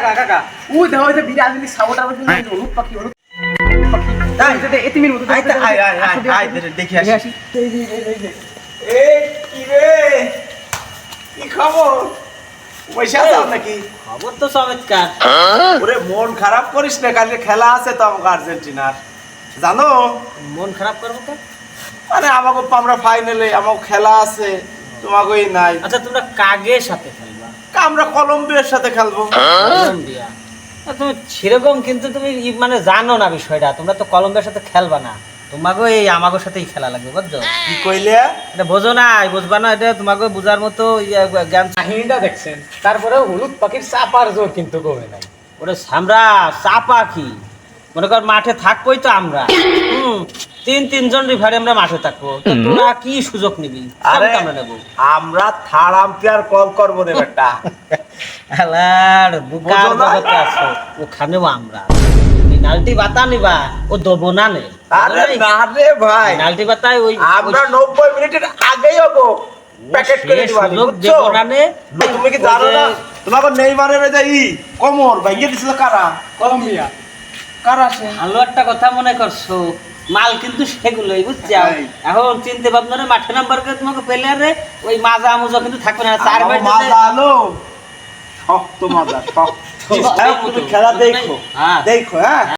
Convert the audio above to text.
কাকা ওই দেখো ওই যে বিরাট জিনিস সাবটা বলতে হলুদ পাখি তাই এতিমের মতো আয় দেখি আসি এ কি রে কি খবর পয়সা দাও নাকি খবর তো চমৎকার। ওরে মন খারাপ করিস না, কালকে খেলা আছে তো আমাকে আর্জেন্টিনার, জানো? মন খারাপ করবো কেন? মানে আমাকে আমরা ফাইনালে আমাকে খেলা আছে, তোমাকে নাই। আচ্ছা তোমরা কাগের সাথে খেলবা? আমরা কলম্বিয়ার সাথে খেলবো। কলম্বিয়া? তুমি সেরকম কিন্তু তুমি মানে জানো না বিষয়টা, তোমরা তো কলম্বিয়ার সাথে খেলবা না, তোমাকে এই আমাগোর সাথেই খেলা লাগবে, বুঝছো? কি কইলে? এটা বোঝো না, বুঝবা না, এটা তোমাকে বোঝার মতো জ্ঞান। কাহিনীটা দেখছেন, তারপরে হলুদ পাখির চাপার জোর কিন্তু কমে নাই। ওরে সামরা চাপা কি, মনে কর মাঠে থাকবোই তো আমরা, তিনজন রিফারি আমরা মাঠে থাকবো, তো তোরা কি সুযোগ নিবি? আরে আমরা নেবো, আমরা থার্ড আম্পায়ার কল করবো রে বেটা। আলার বুকার জগতে আছো, ওখানেও আমরা পেনাল্টি বাতা নিবা, ও দেবো না নে। আরে না রে ভাই, পেনাল্টি বাতায় ওই আমরা 90 মিনিটের আগেই হবো প্যাকেট করে দিবা, সুযোগ বুঝছো? দেবো না নে। তুমি কি জানো না তোমাকে নেইমারের যে কোমর ভাঙিয়ে দিছিল কারা? কলম্বিয়া কারা সে? ভালো একটা কথা মনে করছো, মাল কিন্তু সেগুলোই, বুঝছো? তাই। এখন চিনতে ভাবনা রে, মাঠে নাম্বার করে তোমাকে পেলে রে ওই মাজা মুজা কিন্তু থাকবে না, চার আমার ব্যাট মাজা আলো শক্ত মাজা শক্ত। তুমি খেলা দেখো, হ্যাঁ। দেখো হ্যাঁ।